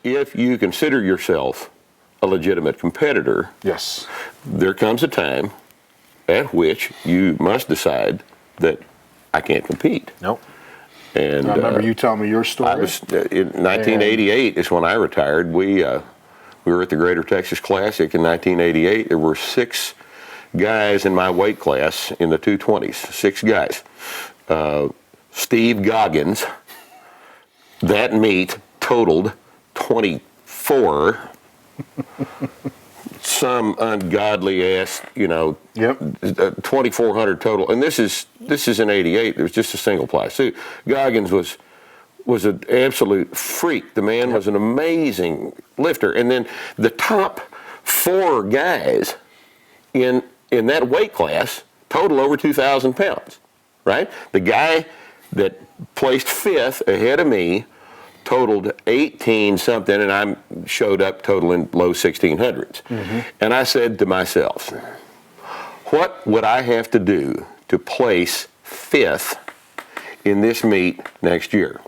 if you consider yourself a legitimate competitor, Yes. there comes a time at which you must decide that I can't compete. Nope. And I remember you telling me your story. I was in 1988 is when I retired. We were at the Greater Texas Classic in 1988. There were 6 guys in my weight class in the 220s. 6 guys. Steve Goggins. That meet totaled 24. Some ungodly ass, Yep. 2,400 total. And this is in '88. There was just a single ply suit. Goggins was an absolute freak. The man was an amazing lifter. And then the top 4 guys in that weight class total over 2,000 pounds. Right? The guy that placed 5th ahead of me totaled 18 something, and I showed up totaling low 1600s. Mm-hmm. And I said to myself, what would I have to do to place 5th in this meet next year?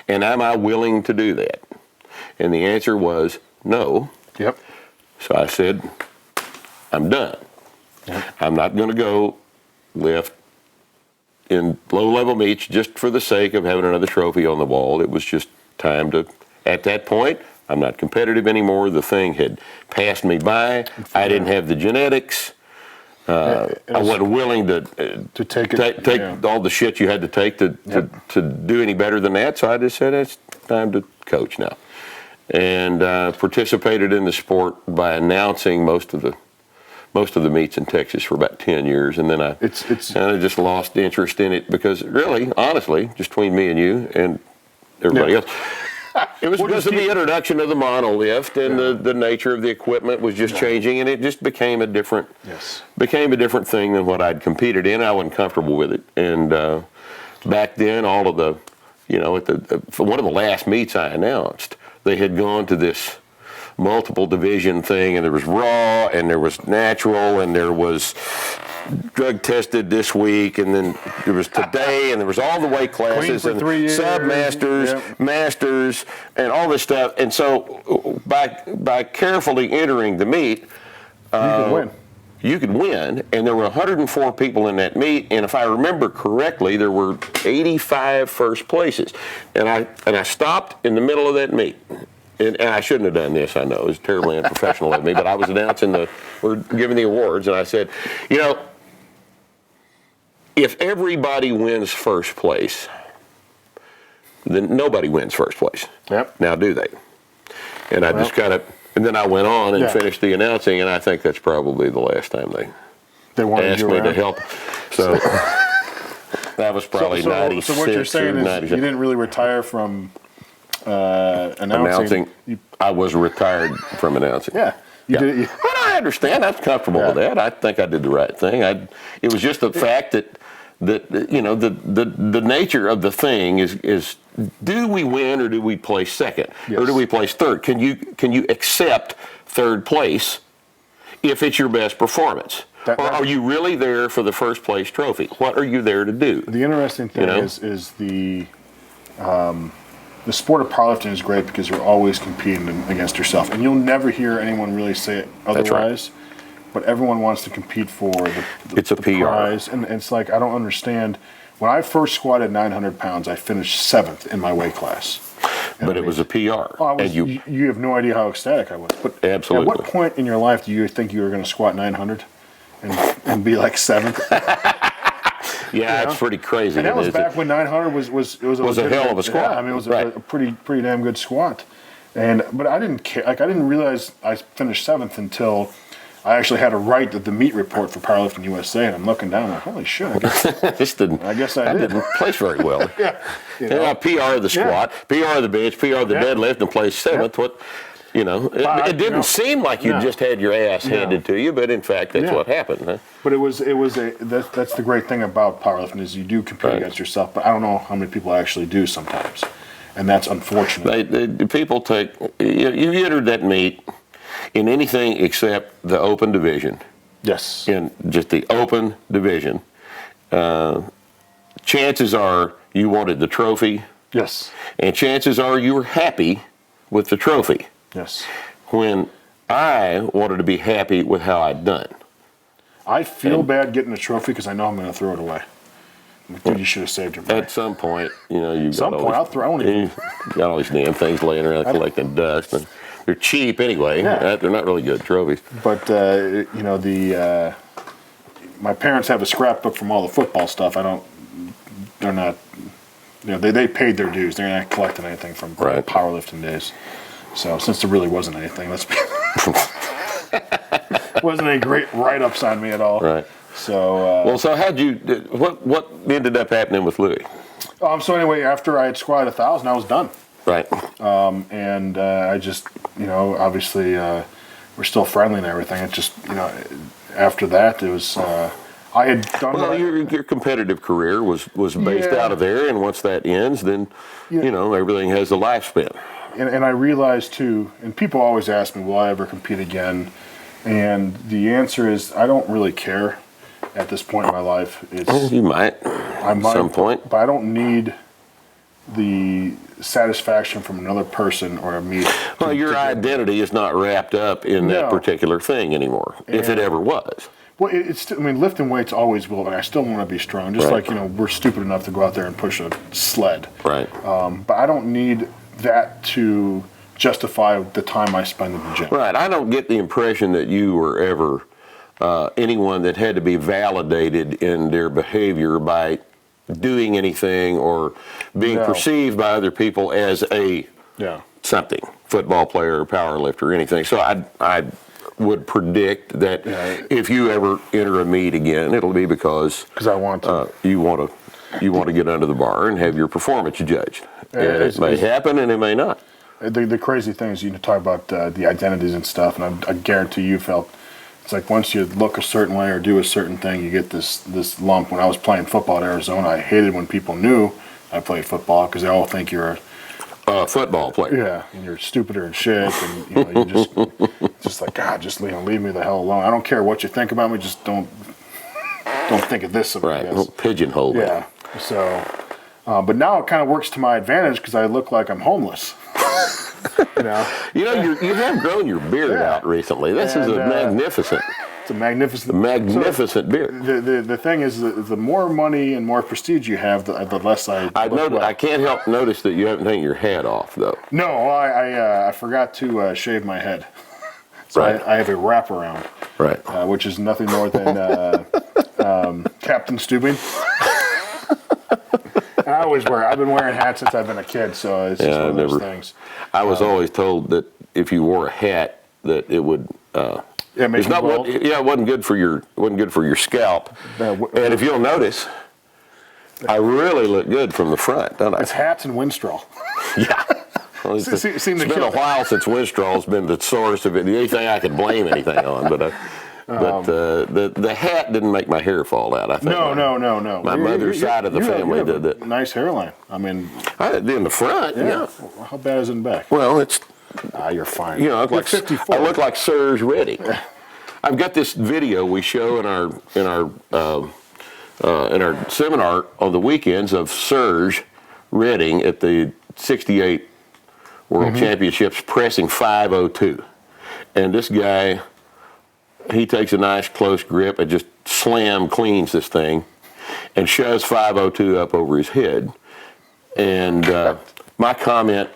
And am I willing to do that? And the answer was no. Yep. So I said, I'm done. Yep. I'm not going to go lift in low-level meets just for the sake of having another trophy on the wall. It was just time to, at that point, I'm not competitive anymore. The thing had passed me by. I didn't have the genetics. I wasn't willing to take all the shit you had to take to do any better than that. So I just said, it's time to coach now. And participated in the sport by announcing most of the meets in Texas for about 10 years, and then I kind of just lost interest in it because really, honestly, just between me and you and everybody else, it was because of the introduction of the monolift and the nature of the equipment was just changing, and it just became a different thing than what I'd competed in. I wasn't comfortable with it, and back then, all of the, at one of the last meets I announced, they had gone to this multiple division thing, and there was raw, and there was natural, and there was drug tested this week, and then there was today, and there was all the weight classes, and sub-masters, masters, and all this stuff. And so by carefully entering the meet, you could win, and there were 104 people in that meet, and if I remember correctly, there were 85 first places. And I stopped in the middle of that meet. And I shouldn't have done this, I know. It was terribly unprofessional of me, but I was announcing we're giving the awards, and I said, if everybody wins first place, then nobody wins first place. Yep. Now, do they? And I just and then I went on and finished the announcing, and I think that's probably the last time they asked me to help. So that was probably 96 So what you're saying is you didn't really retire from announcing. I was retired from announcing. Yeah. But I understand. I'm comfortable with that. I think I did the right thing. It was just the fact that the nature of the thing is do we win or do we place second or do we place third? Can you accept third place if it's your best performance? Or are you really there for the first place trophy? What are you there to do? The interesting thing is the sport of powerlifting is great because you're always competing against yourself, and you'll never hear anyone really say it otherwise. Right. But everyone wants to compete for the prize, and it's like I don't understand. When I first squatted 900 pounds, I finished 7th in my weight class. But it was a PR. And you have no idea how ecstatic I was. But absolutely. At what point in your life do you think you were going to squat 900 and be like 7th? Yeah, it's pretty crazy. And that was back when 900 was a hell of a squat. Yeah, I mean, it was a pretty damn good squat. But I didn't care. Like I didn't realize I finished 7th until I actually had to write the meet report for Powerlifting USA, and I'm looking down like, holy shit! I guess I didn't place very well. PR of the squat, PR of the bench, PR of the deadlift, and placed 7th. What? It didn't seem like you just had your ass handed to you, but in fact, that's what happened. Huh? But that's the great thing about powerlifting is you do compete against yourself, but I don't know how many people actually do sometimes, and that's unfortunate. People take you entered that meet in anything except the open division. Yes. In just the open division, chances are you wanted the trophy. Yes. And chances are you were happy with the trophy. Yes. When I wanted to be happy with how I'd done. I feel bad getting a trophy because I know I'm going to throw it away. Dude, you should have saved your money. At some point, you've got all these damn things laying around collecting dust, and they're cheap anyway. Yeah. They're not really good trophies. But my parents have a scrapbook from all the football stuff. They're not. They paid their dues. They're not collecting anything from powerlifting days. So since there really wasn't anything, wasn't any great write-ups on me at all. Right. So so what ended up happening with Louis? So anyway, after I had squatted 1,000, I was done. Right. And I just, obviously we're still friendly and everything. It just, after that it was I had done. Well, your competitive career was based out of there, and once that ends, then everything has a lifespan. And I realized too, and people always ask me, will I ever compete again? And the answer is, I don't really care at this point in my life. You might. I might, at some point. But I don't need the satisfaction from another person or me. Well, your identity is not wrapped up in that particular thing anymore, if it ever was. Well, lifting weights always will, and I still want to be strong. Just like, we're stupid enough to go out there and push a sled. Right. But I don't need that to justify the time I spend in the gym. Right. I don't get the impression that you were ever anyone that had to be validated in their behavior by doing anything or being perceived by other people as a something, football player, power lifter, anything. So I would predict that if you ever enter a meet again, it'll be because I want to. You want to get under the bar and have your performance judged. And it may happen and it may not. The crazy thing is, talk about the identities and stuff, and I guarantee you felt it's like once you look a certain way or do a certain thing, you get this lump. When I was playing football at Arizona, I hated when people knew I played football because they all think you're a football player. Yeah, and you're stupider and shit, and you just like, God, just leave me the hell alone. I don't care what you think about me, just don't think of this of me. Right, don't pigeonhole me. Yeah. So, but now it kind of works to my advantage because I look like I'm homeless. You have grown your beard out recently. This is magnificent. It's a magnificent beard. The thing is, the more money and more prestige you have, the less I can't help notice that you haven't taken your hat off, though. No, I forgot to shave my head. So I have a wraparound, which is nothing more than Captain Stubing. I've been wearing hats since I've been a kid, so it's just one of those things. I was always told that if you wore a hat, that it would. It wasn't good for your scalp. And if you'll notice, I really look good from the front, don't I? It's hats and Winstrol. Yeah. Well, it's been a while since Winstrol's been the source of it. Anything I could blame anything on, but the hat didn't make my hair fall out. I think. No. My mother's side of the family did that. Nice hairline. I mean, in the front. Yeah. How bad is it in the back? Well, it's. You're fine. I look like 54. I look like Serge Redding. I've got this video we show in our seminar on the weekends of Serge Redding at the '68 World Championships pressing 502, and this guy, he takes a nice close grip and just slam cleans this thing, and shoves 502 up over his head, and my comment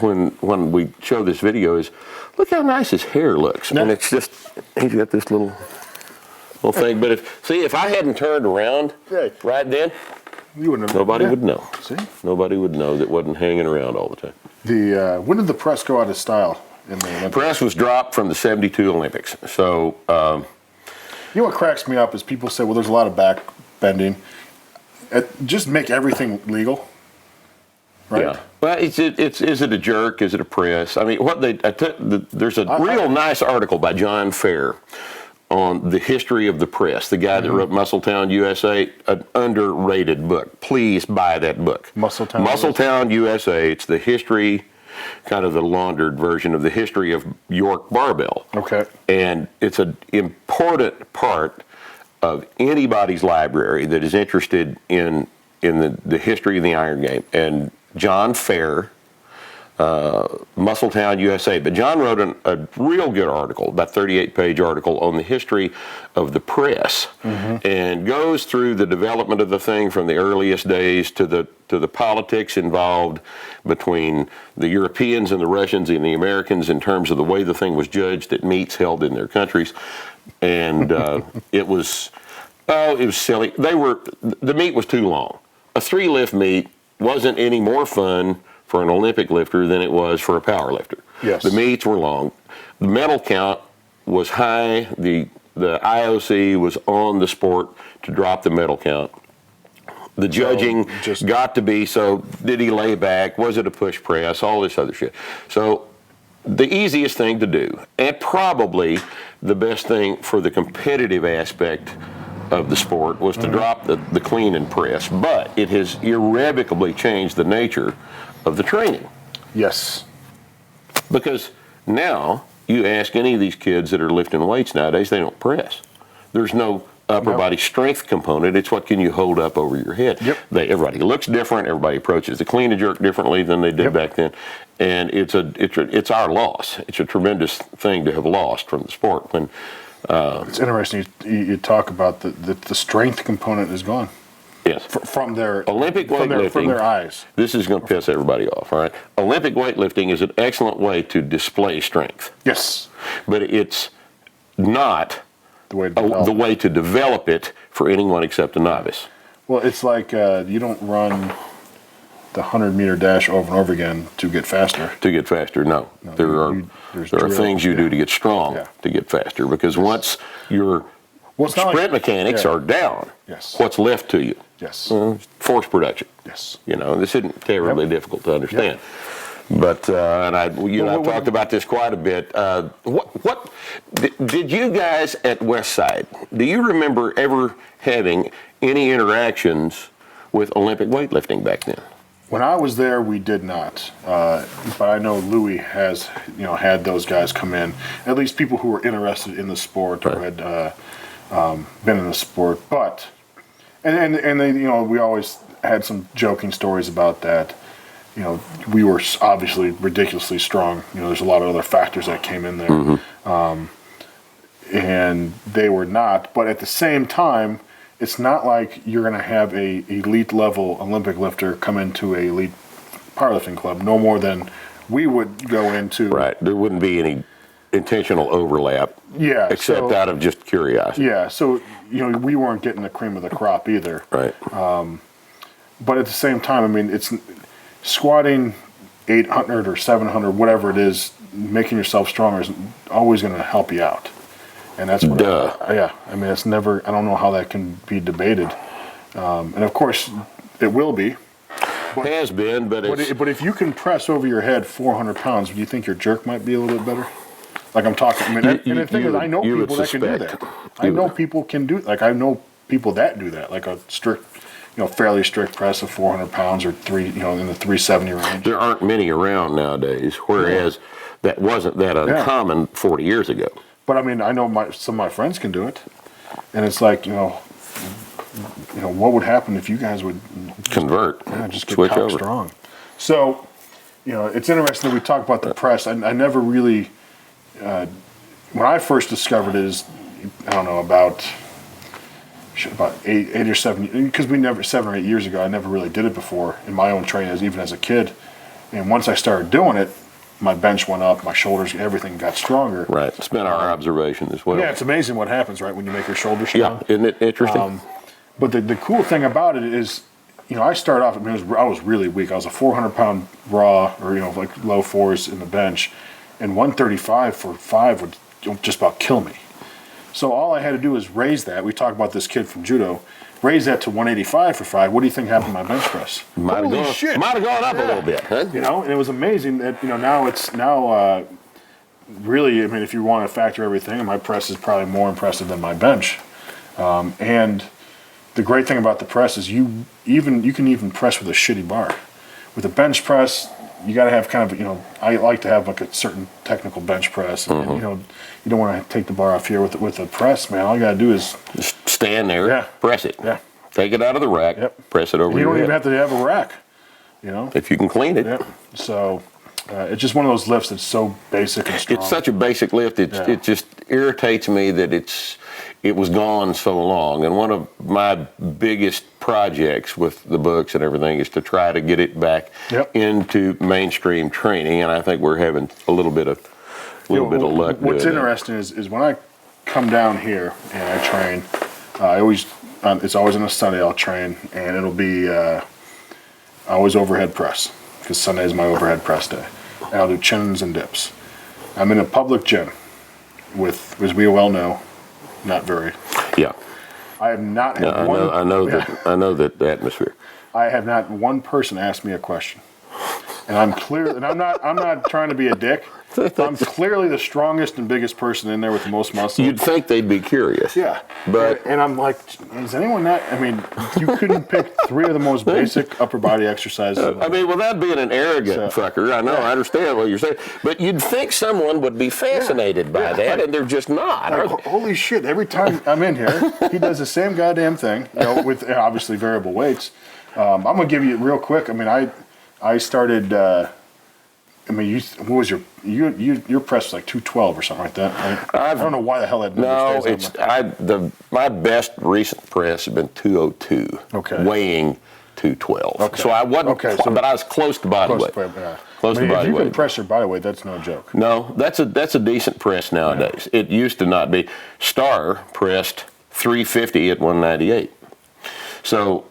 when we show this video is, look how nice his hair looks. And it's just, he's got this little thing. But if I hadn't turned around right then, you wouldn't have. Nobody would know. See? Nobody would know that wasn't hanging around all the time. When did the press go out of style in the Olympics? Press was dropped from the '72 Olympics. So, what cracks me up is people say, well, there's a lot of back bending. Just make everything legal. Right. Yeah. Well, is it a jerk? Is it a press? I mean, there's a real nice article by John Fair on the history of the press. The guy that wrote Muscletown, USA, an underrated book. Please buy that book. Muscletown, USA. It's the history, kind of the laundered version of the history of York Barbell. Okay. And it's an important part of anybody's library that is interested in the history of the iron game. And John Fair Muscletown, USA. But John wrote a real good article, about 38-page article, on the history of the press, and goes through the development of the thing from the earliest days to the politics involved between the Europeans and the Russians and the Americans in terms of the way the thing was judged at meets held in their countries. And it was silly. The meet was too long. A 3-lift meet wasn't any more fun for an Olympic lifter than it was for a power lifter. Yes. The meets were long. The medal count was high. The IOC was on the sport to drop the medal count. The judging got to be, so did he lay back? Was it a push press? All this other shit. So the easiest thing to do, and probably the best thing for the competitive aspect of the sport, was to drop the clean and press. But it has irrevocably changed the nature of the training. Yes. Because now, you ask any of these kids that are lifting weights nowadays, they don't press. There's no upper body strength component. It's what can you hold up over your head. Yep. Everybody looks different. Everybody approaches the clean and jerk differently than they did back then. And it's our loss. It's a tremendous thing to have lost from the sport. When it's interesting you talk about the strength component is gone. Yes. From their Olympic weightlifting, from their eyes. This is going to piss everybody off, all right? Olympic weightlifting is an excellent way to display strength. Yes. But it's not the way to develop it for anyone except a novice. Well, it's like you don't run the 100-meter dash over and over again to get faster. To get faster, no. There are things you do to get strong to get faster, because once your sprint mechanics are down, what's left to you? Yes. Force production. Yes. This isn't terribly difficult to understand. But and I've talked about this quite a bit. What did you guys at Westside? Do you remember ever having any interactions with Olympic weightlifting back then? When I was there, we did not. But I know Louis has, had those guys come in. At least people who were interested in the sport or had been in the sport. But and they, we always had some joking stories about that. We were obviously ridiculously strong. There's a lot of other factors that came in there, and they were not. But at the same time, it's not like you're going to have a elite level Olympic lifter come into a elite powerlifting club. No more than we would go into. Right. There wouldn't be any intentional overlap. Yeah. Except out of just curiosity. Yeah. So we weren't getting the cream of the crop either. Right. But at the same time, it's squatting 800 or 700, whatever it is, making yourself stronger is always going to help you out. And that's what it's never, I don't know how that can be debated. And of course, it will be. But, has been, but if you can press over your head 400 pounds, do you think your jerk might be a little bit better? Like I'm talking, and the thing is, I know people that can do that. I know people can do, I know people that do that, like a strict, fairly strict press of 400 pounds or in the 370 range. There aren't many around nowadays, whereas that wasn't that uncommon 40 years ago. But I know some of my friends can do it, and it's like, what would happen if you guys would convert, just get switch over strong. So, it's interesting that we talk about the press. I never really, when I first discovered it, is I don't know about 8 or 7, because 7 or 8 years ago, I never really did it before in my own training, even as a kid. And once I started doing it, my bench went up, my shoulders, everything got stronger. Right. It's been our observation as well. Yeah, it's amazing what happens, right, when you make your shoulders strong. Yeah, isn't it interesting? But the cool thing about it is, I started off, I was really weak. I was a 400-pound raw, or, like low fours in the bench, and 135 for 5 would just about kill me. So all I had to do is raise that. We talked about this kid from judo. Raise that to 185 for 5. What do you think happened to my bench press? Might have gone up a little bit, huh? And it was amazing that, now really, if you want to factor everything, my press is probably more impressive than my bench. And the great thing about the press is you can even press with a shitty bar. With a bench press, you got to have kind of, I like to have like a certain technical bench press. And, you don't want to take the bar off here with a press, man. All you got to do is just stand there, press it. Yeah. Take it out of the rack, press it over your head. You don't even have to have a rack, If you can clean it. Yep. So, It's just one of those lifts that's so basic and strong. It's such a basic lift. It just irritates me that it was gone so long. And one of my biggest projects with the books and everything is to try to get it back into mainstream training. And I think we're having a little bit of luck. What's interesting is when I come down here and I train, it's always on a Sunday I'll train, and it'll be always overhead press, because Sunday is my overhead press day. And I'll do chins and dips. I'm in a public gym with, as we well know, not very. Yeah. I have not had one. I know that atmosphere. I have not one person ask me a question, and I'm not trying to be a dick. I'm clearly the strongest and biggest person in there with the most muscle. You'd think they'd be curious. Yeah. But and I'm like, is anyone not? I mean, you couldn't pick 3 of the most basic upper body exercises. I mean, without being an arrogant fucker, I know, I understand what you're saying, but you'd think someone would be fascinated by that, and they're just not. Like, holy shit, every time I'm in here, he does the same goddamn thing, with obviously variable weights. I'm going to give you real quick. I mean, I started, what was your press was like 212 or something like that. I don't know why the hell that number stays on my best recent press has been 202. Okay. Weighing 212. Okay. So I wasn't, but I was close to body weight. Close to body weight. If you can press your body weight, that's no joke. No, that's a decent press nowadays. Yeah. It used to not be. Star pressed 350 at 198. So.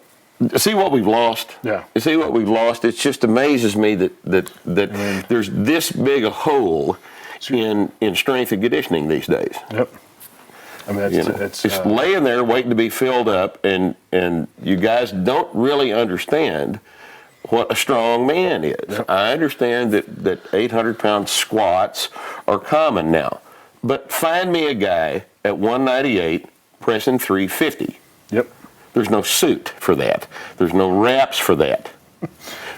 See what we've lost? Yeah. You see what we've lost? It just amazes me that there's this big a hole in strength and conditioning these days. Yep. I mean, it's laying there waiting to be filled up, and you guys don't really understand what a strong man is. Yep. I understand that 800-pound squats are common now, but find me a guy at 198 pressing 350. Yep. There's no suit for that. There's no wraps for that.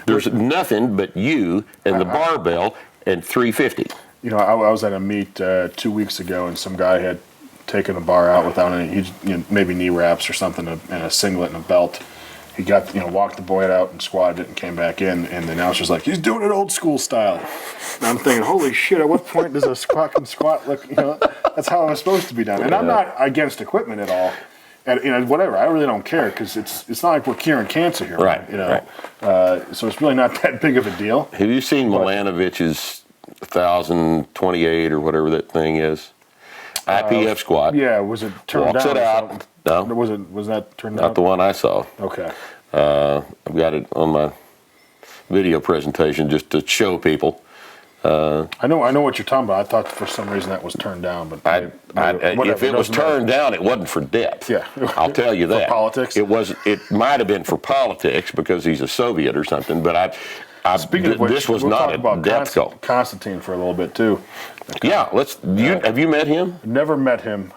There's nothing but you and the barbell and 350. I was at a meet 2 weeks ago, and some guy had taken a bar out without any, maybe knee wraps or something, and a singlet and a belt. He got, walked the boy out and squatted it and came back in, and the announcer's like, he's doing it old school style. And I'm thinking, holy shit, at what point does a squat look, that's how it's supposed to be done. And I'm not against equipment at all. And whatever, I really don't care, because it's not like we're curing cancer here, right? So it's really not that big of a deal. Have you seen Milanovich's 1028 or whatever that thing is? IPF squat. Yeah, was it turned Walks down? It out. No, was that turned down? Not the one I saw. Okay. I've got it on my video presentation just to show people. I know what you're talking about. I thought for some reason that was turned down, but if it was turned down, it wasn't for depth. Yeah, I'll tell you that. For politics, it was. It might have been for politics because he's a Soviet or something. But speaking of which, this was not a depth goal. Constantine for a little bit too. Yeah, have you met him? Never met him.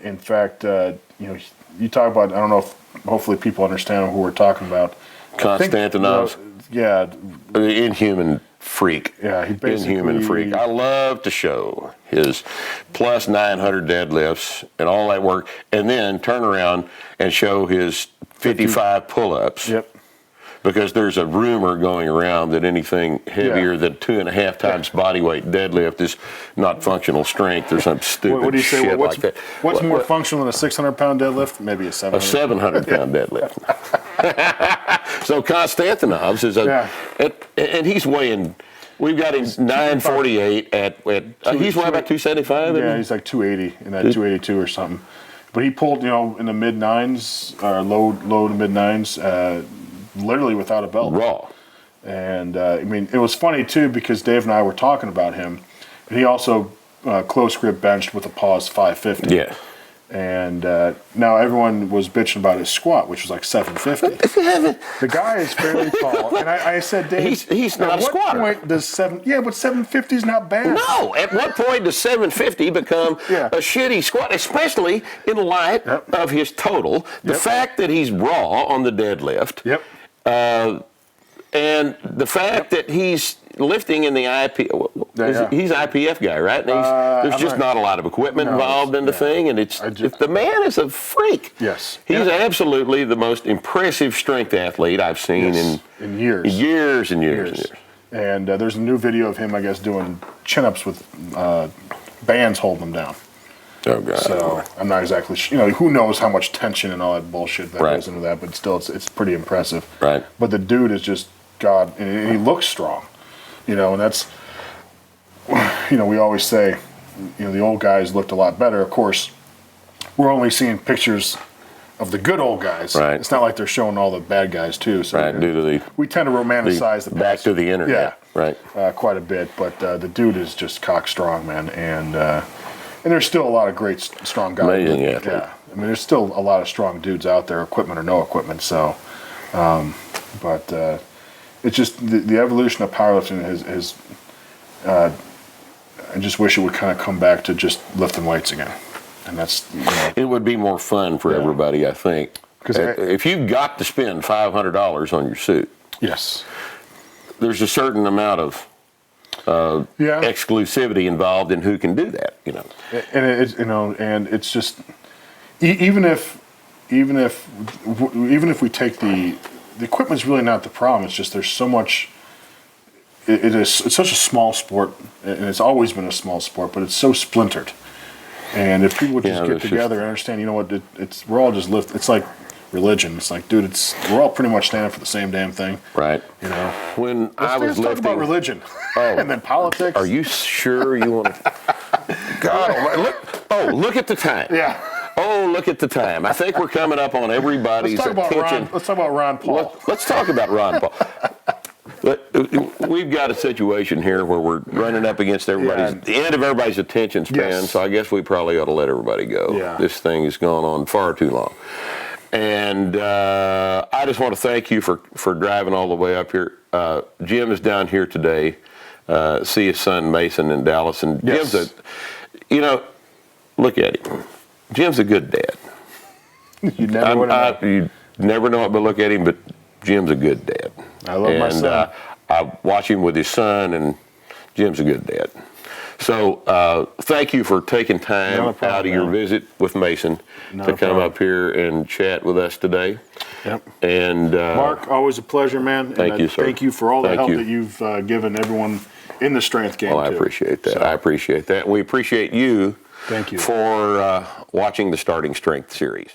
In fact, you talk about. I don't know if hopefully people understand who we're talking about. Konstantinov's. The inhuman freak. Yeah, he basically inhuman freak. I love to show his plus 900 deadlifts and all that work, and then turn around and show his 55 pull-ups. Yep. Because there's a rumor going around that anything heavier than 2.5 times body weight deadlift is not functional strength or some stupid what do you say? shit like that. What's more functional than a 600-pound deadlift? Maybe a 700. A 700-pound deadlift. So Konstantinov's is and he's weighing. We've got him 948 at he's what, about 275? Yeah, he's like 280 in that 282 or something. But he pulled, in the mid nines or low to mid nines, literally without a belt. Raw. And it was funny too, because Dave and I were talking about him, and he also close grip benched with a pause 550. Yeah. And now everyone was bitching about his squat, which was like 750. The guy is fairly tall, and I said, Dave, he's not a squatter. At what point does 750 is not bad? No, at what point does 750 become a shitty squat, especially in light of his total, the fact that he's raw on the deadlift, and the fact that he's lifting in the IPF, he's IPF guy, right? And there's just not a lot of equipment involved in the thing, and the man is a freak. Yes, he's absolutely the most impressive strength athlete I've seen in years. Years and years. And there's a new video of him, I guess, doing chin-ups with bands holding him down. Oh, God. So I'm not exactly sure. You know, who knows how much tension and all that bullshit that goes into that, but still, it's pretty impressive. Right. But the dude is just God, and he looks strong. You know, and that's, you know, we always say, you know, the old guys looked a lot better. Of course, we're only seeing pictures of the good old guys. Right. It's not like they're showing all the bad guys too. So Right, due to we tend to romanticize the back past. to the internet. Yeah, right. quite a bit. But the dude is just cock strong, man, and there's still a lot of great strong guys. Amazing athlete. Yeah, I mean, there's still a lot of strong dudes out there, equipment or no equipment. So, but it's just the evolution of powerlifting has I just wish it would kind of come back to just lifting weights again. And that's, you know, It would be more fun for everybody, I think. Because if you've got to spend $500 on your suit, yes, there's a certain amount of exclusivity involved in who can do that, you know. And it's, you know, and it's just even if we take the equipment's really not the problem. It's just there's so much. It's such a small sport, and it's always been a small sport, but it's so splintered. And if people would just get together and understand, you know what, we're all just it's like religion. It's like, dude, we're all pretty much standing for the same damn thing. Right. You know. When I was let's talk lifting, about religion, and then politics. Are you sure you want to? God, look at the time. Yeah. Oh, look at the time. I think we're coming up on everybody's attention. Let's talk about Ron Paul. Let's talk about Ron Paul. We've got a situation here where we're running up against the end of everybody's attention span, so I guess we probably ought to let everybody go. Yeah. This thing has gone on far too long. And I just want to thank you for driving all the way up here. Jim is down here today. See his son Mason in Dallas. And Jim's look at him. Jim's a good dad. You never know. You never know it but look at him, but Jim's a good dad. I love my son. I watch him with his son, and Jim's a good dad. So thank you for taking time out of your visit with Mason to come up here and chat with us today. Yep. And Mark, always a pleasure, man. Thank you, sir. Thank you for all the help that you've given everyone in the strength game. Well, I appreciate that. I appreciate that. We appreciate you. Thank you for watching the Starting Strength series.